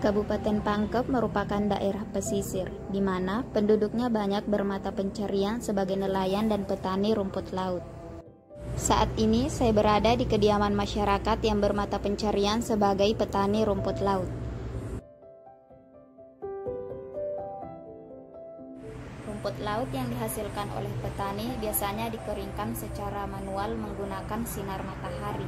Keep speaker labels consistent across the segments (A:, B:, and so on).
A: Kabupaten Pangkep merupakan daerah pesisir, di mana penduduknya banyak bermata pencarian sebagai nelayan dan petani rumput laut. Saat ini saya berada di kediaman masyarakat yang bermata pencarian sebagai petani rumput laut. Rumput laut yang dihasilkan oleh petani biasanya dikeringkan secara manual menggunakan sinar matahari.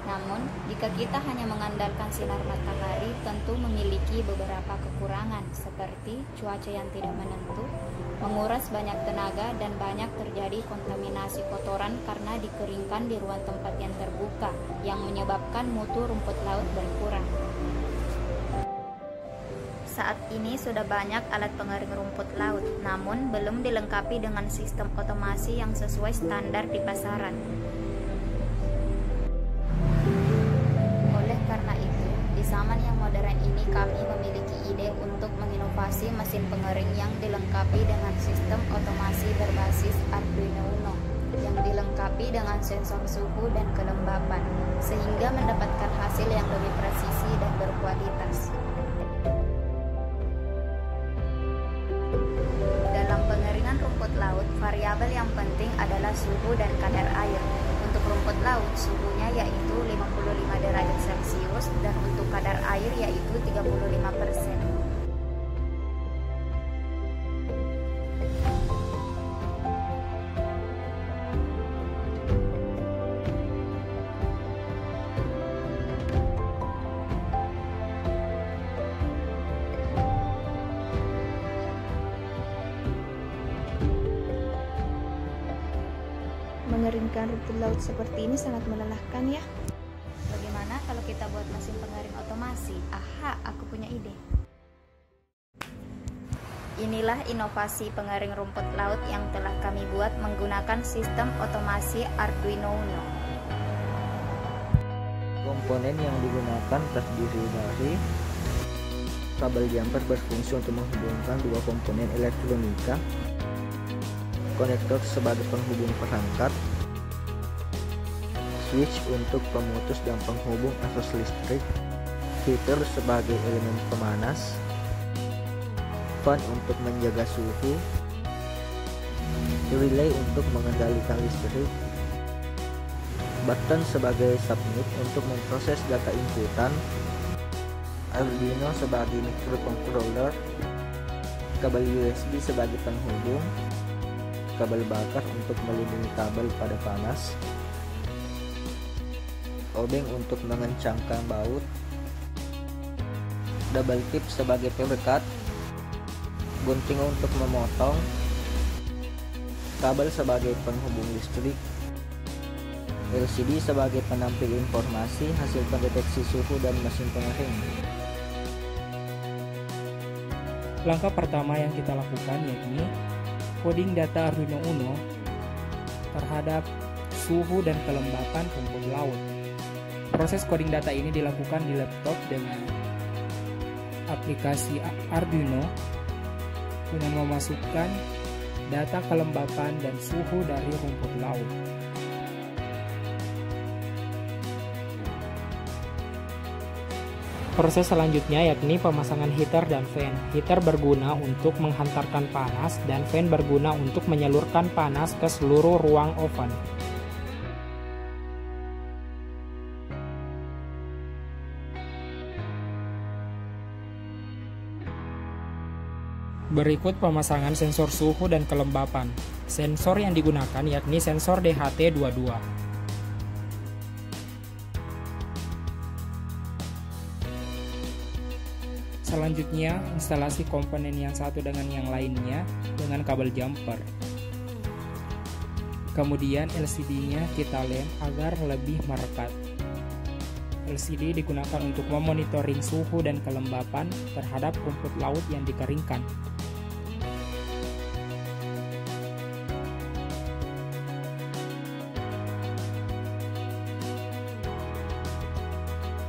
A: Namun, jika kita hanya mengandalkan sinar matahari, tentu memiliki beberapa kekurangan, seperti cuaca yang tidak menentu, menguras banyak tenaga, dan banyak terjadi kontaminasi kotoran karena dikeringkan di ruang tempat yang terbuka, yang menyebabkan mutu rumput laut berkurang. Saat ini sudah banyak alat pengering rumput laut, namun belum dilengkapi dengan sistem otomasi yang sesuai standar di pasaran. Oleh karena itu, di zaman yang modern ini kami memiliki ide untuk menginovasi mesin pengering yang dilengkapi dengan sistem otomasi berbasis Arduino Uno, yang dilengkapi dengan sensor suhu dan kelembapan, sehingga mendapatkan hasil yang lebih presisi dan berkualitas. Dalam pengeringan rumput laut, variabel yang penting adalah suhu dan kadar air. Untuk rumput laut, suhunya yaitu 55 derajat Celcius dan untuk kadar air yaitu 35%.
B: Mengeringkan rumput laut seperti ini sangat melelahkan ya.
A: Bagaimana kalau kita buat mesin pengering otomasi? Aha, aku punya ide. Inilah inovasi pengering rumput laut yang telah kami buat menggunakan sistem otomasi Arduino Uno.
C: Komponen yang digunakan terdiri dari kabel jumper berfungsi untuk menghubungkan dua komponen elektronika, konektor sebagai penghubung perangkat, switch untuk pemutus dan penghubung arus listrik, heater sebagai elemen pemanas, fan untuk menjaga suhu, relay untuk mengendalikan listrik, button sebagai submit untuk memproses data inputan, Arduino sebagai microcontroller, kabel USB sebagai penghubung, kabel bakar untuk melindungi kabel pada panas, obeng untuk mengencangkan baut, double tip sebagai perekat, gunting untuk memotong, kabel sebagai penghubung listrik, LCD sebagai penampil informasi hasil pendeteksi suhu dan mesin pengering.
D: Langkah pertama yang kita lakukan yakni coding data Arduino Uno terhadap suhu dan kelembapan rumput laut. Proses coding data ini dilakukan di laptop dengan aplikasi Arduino dengan memasukkan data kelembapan dan suhu dari rumput laut. Proses selanjutnya yakni pemasangan heater dan fan. Heater berguna untuk menghantarkan panas dan fan berguna untuk menyalurkan panas ke seluruh ruang oven. Berikut pemasangan sensor suhu dan kelembapan. Sensor yang digunakan yakni sensor DHT22. Selanjutnya, instalasi komponen yang satu dengan yang lainnya dengan kabel jumper. Kemudian LCD-nya kita lem agar lebih merekat. LCD digunakan untuk memonitoring suhu dan kelembapan terhadap rumput laut yang dikeringkan.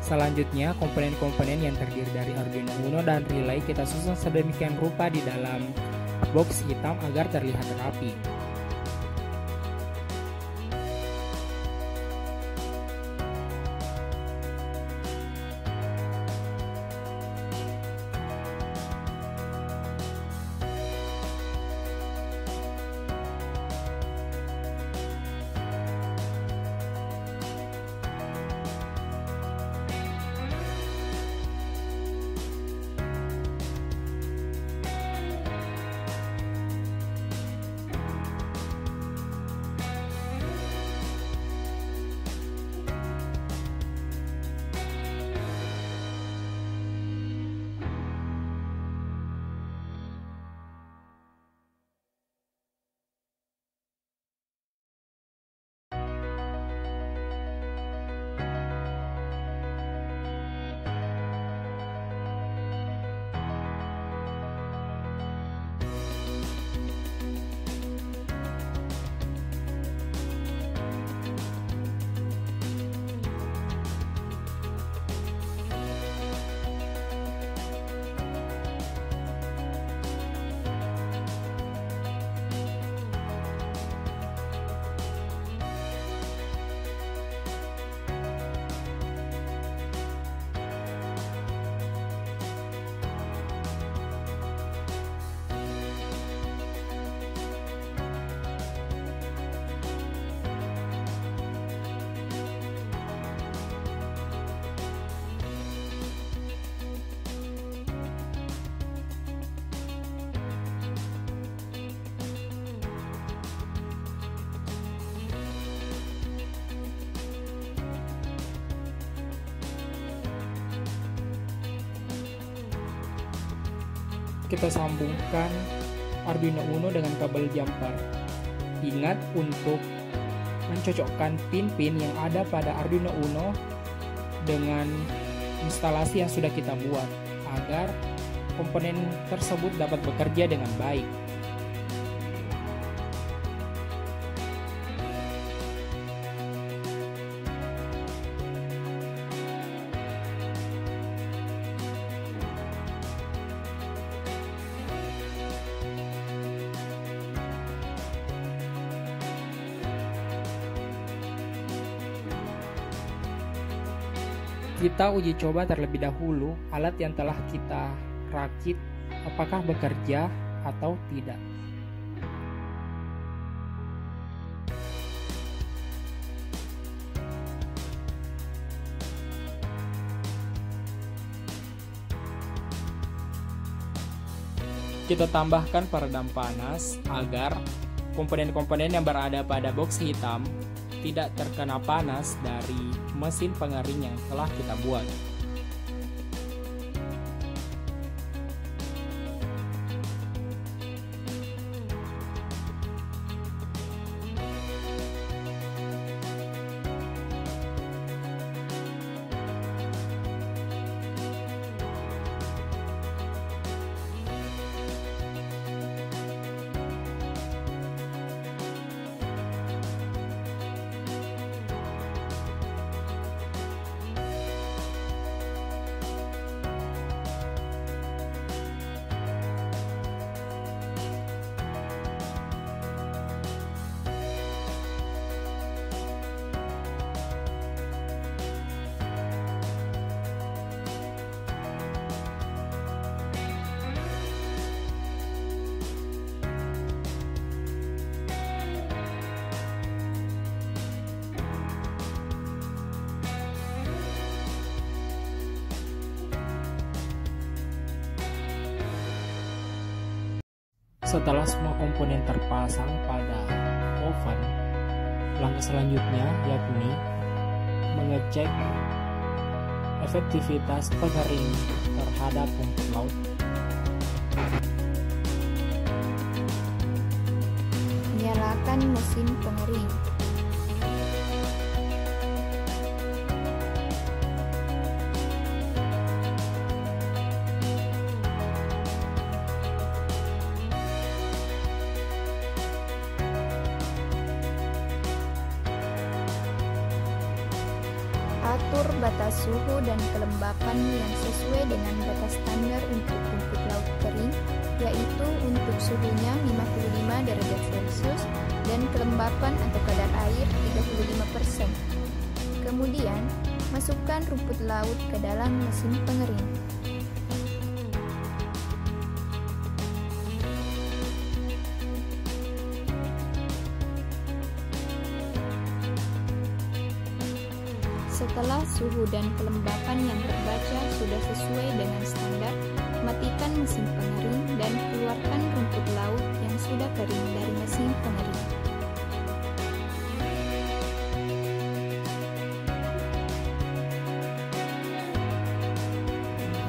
D: Selanjutnya, komponen-komponen yang terdiri dari Arduino Uno dan relay kita susun sedemikian rupa di dalam box hitam agar terlihat rapi. kita sambungkan Arduino Uno dengan kabel jumper. Ingat untuk mencocokkan pin-pin yang ada pada Arduino Uno dengan instalasi yang sudah kita buat agar komponen tersebut dapat bekerja dengan baik. Kita uji coba terlebih dahulu alat yang telah kita rakit apakah bekerja atau tidak. Kita tambahkan peredam panas agar komponen-komponen yang berada pada box hitam tidak terkena panas dari mesin pengering yang telah kita buat. Setelah semua komponen terpasang pada oven, langkah selanjutnya yakni mengecek efektivitas pengering terhadap rumput laut.
B: Nyalakan mesin pengering. Atur batas suhu dan kelembapan yang sesuai dengan batas standar untuk rumput laut kering, yaitu untuk suhunya 55 derajat Celcius dan kelembapan atau kadar air 35%. Kemudian, masukkan rumput laut ke dalam mesin pengering. Setelah suhu dan kelembapan yang terbaca sudah sesuai dengan standar, matikan mesin pengering dan keluarkan rumput laut yang sudah kering dari mesin pengering.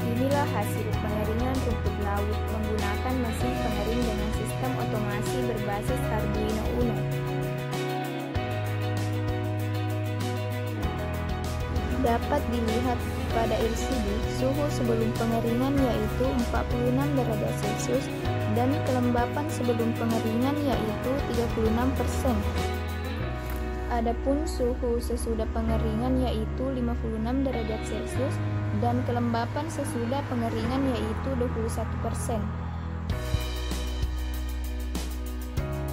B: Inilah hasil pengeringan rumput laut menggunakan mesin pengering dengan sistem otomasi berbasis Arduino Uno. Dapat dilihat pada LCD, suhu sebelum pengeringan yaitu 46 derajat Celcius dan kelembapan sebelum pengeringan yaitu 36%. Adapun suhu sesudah pengeringan yaitu 56 derajat Celcius dan kelembapan sesudah pengeringan yaitu 21%.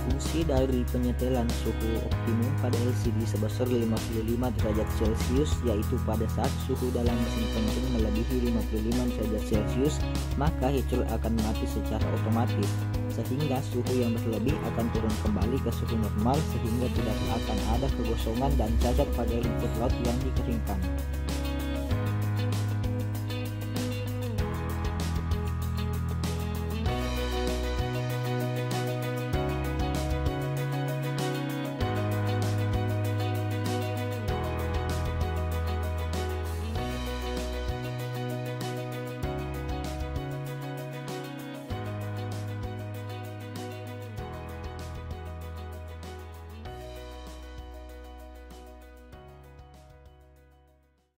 C: Fungsi dari penyetelan suhu optimum pada LCD sebesar 55 derajat Celcius yaitu pada saat suhu dalam mesin pengering melebihi 55 derajat Celcius, maka heater akan mati secara otomatis, sehingga suhu yang berlebih akan turun kembali ke suhu normal sehingga tidak akan ada kegosongan dan cacat pada rumput laut yang dikeringkan.